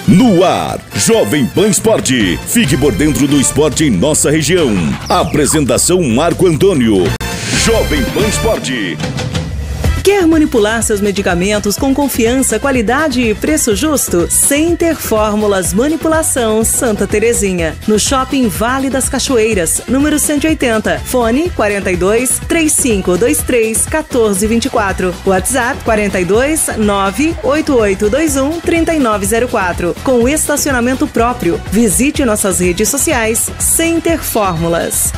No ar, Jovem Pan Esporte. Fique por dentro do esporte em nossa região. Apresentação Marco Antônio. Jovem Pan Esporte. Quer manipular seus medicamentos com confiança, qualidade e preço justo? Center Fórmulas Manipulação Santa Terezinha. No Shopping Vale das Cachoeiras, número 180. Fone 42 3523 1424. WhatsApp 42 98821 3904. Com estacionamento próprio. Visite nossas redes sociais. Center Fórmulas.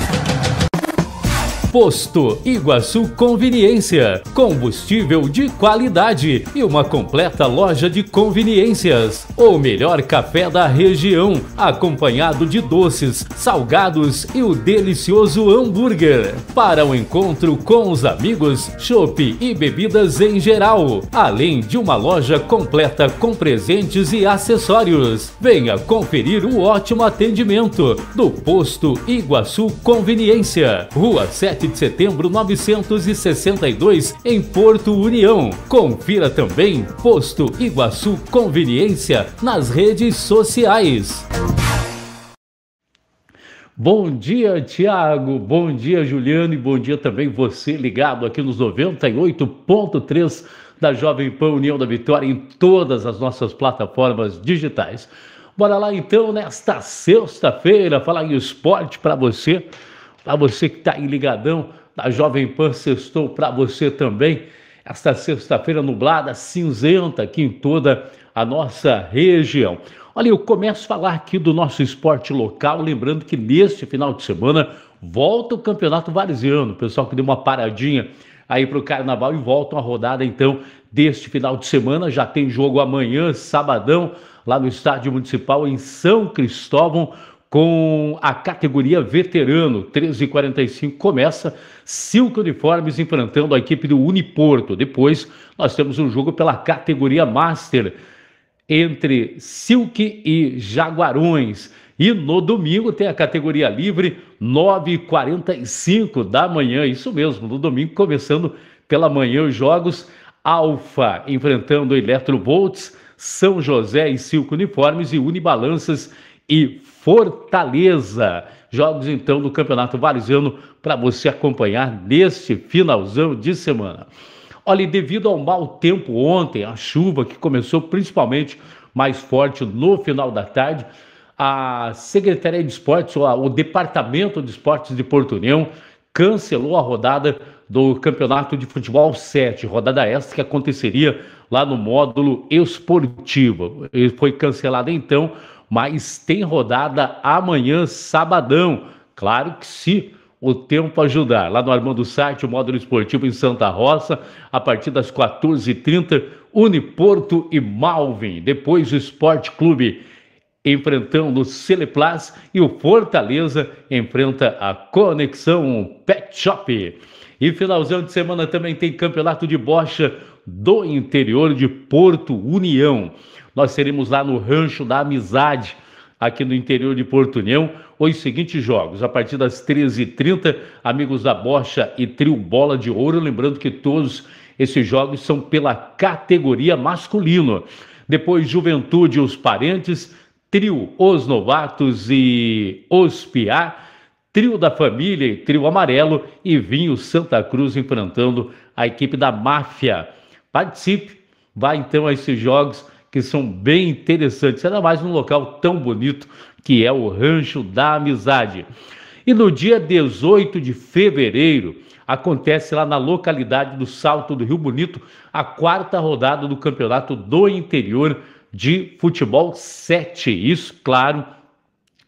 Posto Iguaçu Conveniência, combustível de qualidade e uma completa loja de conveniências. O melhor café da região, acompanhado de doces, salgados e o delicioso hambúrguer. Para o encontro com os amigos, chopp e bebidas em geral, além de uma loja completa com presentes e acessórios. Venha conferir o ótimo atendimento do Posto Iguaçu Conveniência, Rua 7 de Setembro 962, em Porto União. Confira também Posto Iguaçu Conveniência nas redes sociais. Bom dia, Tiago, bom dia, Juliano, e bom dia também você ligado aqui nos 98.3 da Jovem Pan União da Vitória em todas as nossas plataformas digitais. Bora lá então, nesta sexta-feira, falar em esporte para você que está aí ligadão, da Jovem Pan sextou para você também. Esta sexta-feira nublada, cinzenta aqui em toda a nossa região. Olha, eu começo a falar aqui do nosso esporte local, lembrando que neste final de semana volta o Campeonato Varziano. O pessoal que deu uma paradinha aí para o Carnaval e voltam a rodada então deste final de semana. Já tem jogo amanhã, sabadão, lá no Estádio Municipal em São Cristóvão, com a categoria veterano. 13h45 começa, Silk Uniformes enfrentando a equipe do Uniporto. Depois nós temos um jogo pela categoria Master entre Silk e Jaguarões. E no domingo tem a categoria livre, 9h45 da manhã, isso mesmo, no domingo começando pela manhã os jogos. Alfa enfrentando Eletrovolts, São José e Silk Uniformes e Unibalanças e Fortaleza. Jogos então do Campeonato Varziano para você acompanhar neste finalzão de semana. Olha, devido ao mau tempo ontem, a chuva que começou principalmente mais forte no final da tarde, a Secretaria de Esportes, o Departamento de Esportes de Porto União, cancelou a rodada do Campeonato de Futebol 7, rodada esta que aconteceria lá no módulo esportivo. Ele foi cancelada então, mas tem rodada amanhã, sabadão. Claro que se o tempo ajudar. Lá no Armando Sarte, o módulo esportivo em Santa Rosa, a partir das 14h30, Uniporto e Malvin. Depois o Esporte Clube enfrentando o Celeplas e o Fortaleza enfrenta a Conexão Pet Shop. E finalzão de semana também tem campeonato de bocha do interior de Porto União. Nós teremos lá no Rancho da Amizade, aqui no interior de Porto União, os seguintes jogos. A partir das 13h30, Amigos da Bocha e Trio Bola de Ouro. Lembrando que todos esses jogos são pela categoria masculino. Depois, Juventude e os Parentes, Trio Os Novatos e Os Piá, Trio da Família e Trio Amarelo e Vinho Santa Cruz enfrentando a equipe da Máfia. Participe, vá então a esses jogos que são bem interessantes, ainda mais num local tão bonito que é o Rancho da Amizade. E no dia 18 de fevereiro, acontece lá na localidade do Salto do Rio Bonito, a 4ª rodada do Campeonato do Interior de Futebol 7. Isso, claro,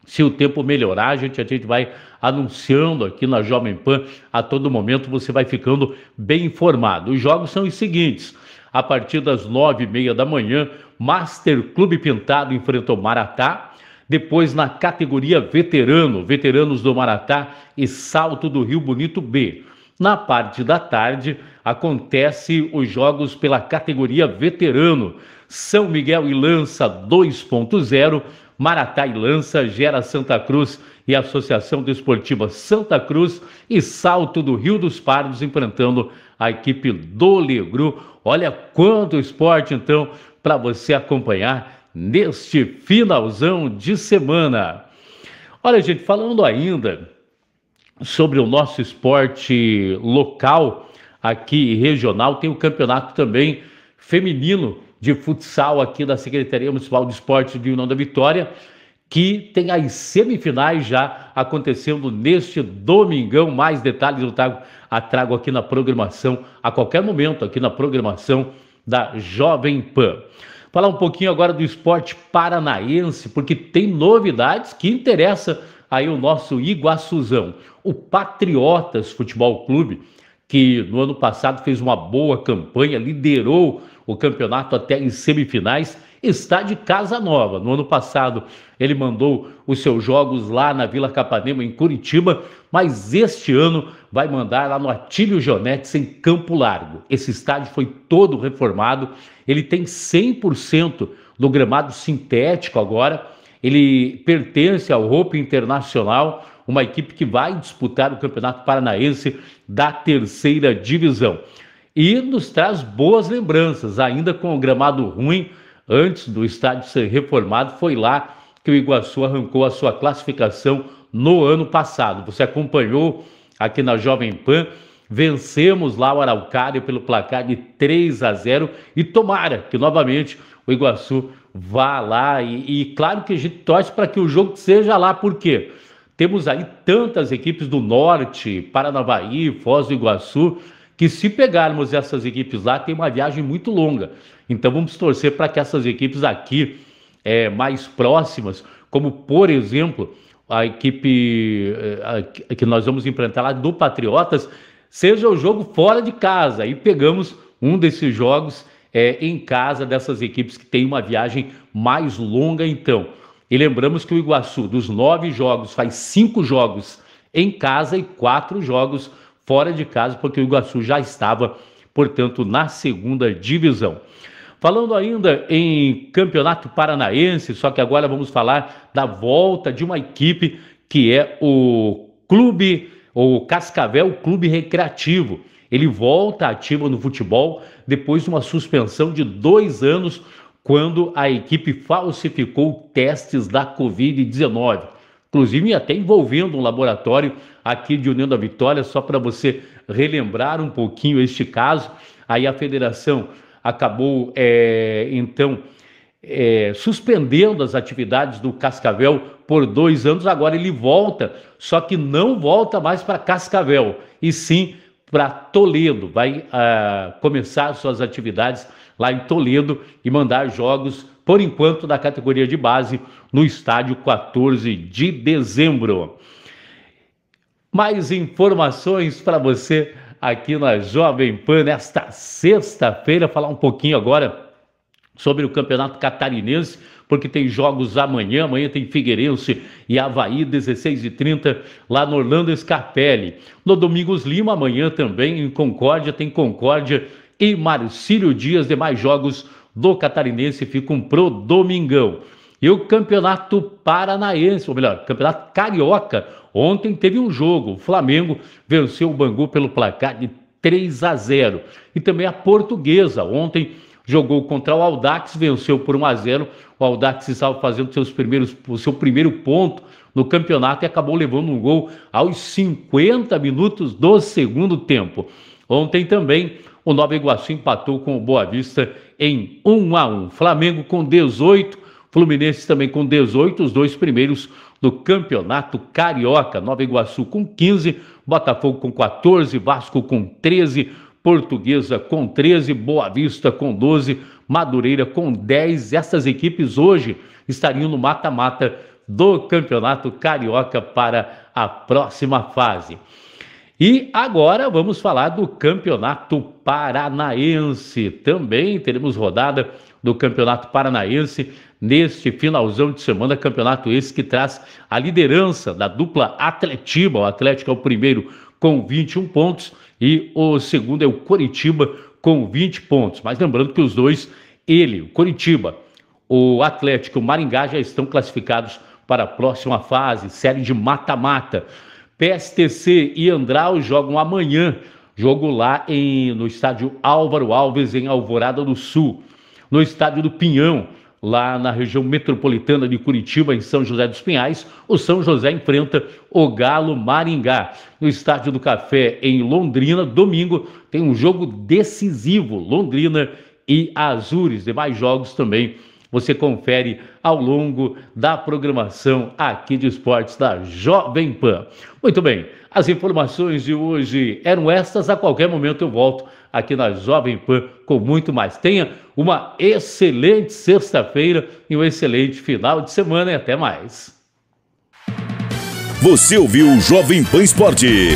se o tempo melhorar, a gente vai anunciando aqui na Jovem Pan a todo momento, você vai ficando bem informado. Os jogos são os seguintes: a partir das 9h30 da manhã, Master Clube Pintado enfrenta o Maratá. Depois, na categoria veterano, Veteranos do Maratá e Salto do Rio Bonito B. Na parte da tarde, acontece os jogos pela categoria veterano. São Miguel e Lança 2.0, Maratá e Lança, Gera Santa Cruz e Associação Desportiva Santa Cruz e Salto do Rio dos Pardos enfrentando a equipe do Legru. Olha quanto esporte, então, para você acompanhar neste finalzão de semana. Olha, gente, falando ainda sobre o nosso esporte local, aqui regional, tem o campeonato também feminino de futsal aqui da Secretaria Municipal de Esportes de União da Vitória, que tem as semifinais já acontecendo neste domingão. Mais detalhes eu trago aqui na programação, a qualquer momento, aqui na programação da Jovem Pan. Falar um pouquinho agora do esporte paranaense, porque tem novidades que interessam aí o nosso Iguaçuzão. O Patriotas Futebol Clube, que no ano passado fez uma boa campanha, liderou o campeonato até em semifinais, está de casa nova. No ano passado ele mandou os seus jogos lá na Vila Capanema, em Curitiba, mas este ano vai mandar lá no Atílio Jonetes, em Campo Largo. Esse estádio foi todo reformado, ele tem 100% do gramado sintético agora, ele pertence ao Hope Internacional, uma equipe que vai disputar o Campeonato Paranaense da terceira divisão. E nos traz boas lembranças, ainda com o gramado ruim, antes do estádio ser reformado, foi lá que o Iguaçu arrancou a sua classificação no ano passado. Você acompanhou aqui na Jovem Pan, vencemos lá o Araucária pelo placar de 3-0 e tomara que novamente o Iguaçu vá lá e claro que a gente torce para que o jogo seja lá, porque temos aí tantas equipes do Norte, Paranavaí, Foz do Iguaçu, que se pegarmos essas equipes lá, tem uma viagem muito longa. Então vamos torcer para que essas equipes aqui mais próximas, como por exemplo a equipe que nós vamos enfrentar lá do Patriotas, seja o jogo fora de casa. Aí pegamos um desses jogos em casa dessas equipes que tem uma viagem mais longa então. E lembramos que o Iguaçu, dos 9 jogos, faz 5 jogos em casa e 4 jogos fora de casa, porque o Iguaçu já estava, portanto, na segunda divisão. Falando ainda em campeonato paranaense, só que agora vamos falar da volta de uma equipe que é o Cascavel Clube Recreativo. Ele volta ativo no futebol depois de uma suspensão de 2 anos, quando a equipe falsificou testes da Covid-19. Inclusive até envolvendo um laboratório aqui de União da Vitória, só para você relembrar um pouquinho este caso. Aí a federação acabou, suspendendo as atividades do Cascavel por 2 anos. Agora ele volta, só que não volta mais para Cascavel, e sim para Toledo. Vai começar suas atividades lá em Toledo e mandar jogos, por enquanto, da categoria de base no estádio 14 de dezembro. Mais informações para você aqui na Jovem Pan nesta sexta-feira. Falar um pouquinho agora sobre o Campeonato Catarinense, porque tem jogos amanhã. Amanhã tem Figueirense e Avaí, 16h30, lá no Orlando Scarpelli. No Domingos Lima, amanhã também, em Concórdia, tem Concórdia e Marcílio Dias. Demais jogos do Catarinense ficam pro domingão. E o Campeonato Paranaense, ou melhor, Campeonato Carioca, ontem teve um jogo. O Flamengo venceu o Bangu pelo placar de 3-0. E também a Portuguesa, ontem jogou contra o Audax, venceu por 1-0. O Audax estava fazendo o seu primeiro ponto no campeonato e acabou levando um gol aos 50 minutos do segundo tempo. Ontem também o Nova Iguaçu empatou com o Boa Vista em 1-1. Flamengo com 18, Fluminense também com 18, os 2 primeiros do Campeonato Carioca. Nova Iguaçu com 15, Botafogo com 14, Vasco com 13, Portuguesa com 13, Boa Vista com 12, Madureira com 10. Essas equipes hoje estariam no mata-mata do Campeonato Carioca para a próxima fase. E agora vamos falar do Campeonato Paranaense. Também teremos rodada do Campeonato Paranaense neste finalzão de semana. Campeonato esse que traz a liderança da dupla Atletiba. O Atlético é o primeiro com 21 pontos e o segundo é o Coritiba com 20 pontos. Mas lembrando que os dois, o Coritiba, o Atlético e o Maringá já estão classificados para a próxima fase, série de mata-mata. PSTC e Andral jogam amanhã, jogo lá no estádio Álvaro Alves, em Alvorada do Sul. No estádio do Pinhão, lá na região metropolitana de Curitiba, em São José dos Pinhais, o São José enfrenta o Galo Maringá. No Estádio do Café, em Londrina, domingo, tem um jogo decisivo, Londrina e Azures. Demais jogos também você confere ao longo da programação aqui de esportes da Jovem Pan. Muito bem, as informações de hoje eram estas. A qualquer momento eu volto aqui na Jovem Pan com muito mais. Tenha uma excelente sexta-feira e um excelente final de semana e até mais. Você ouviu Jovem Pan Esporte.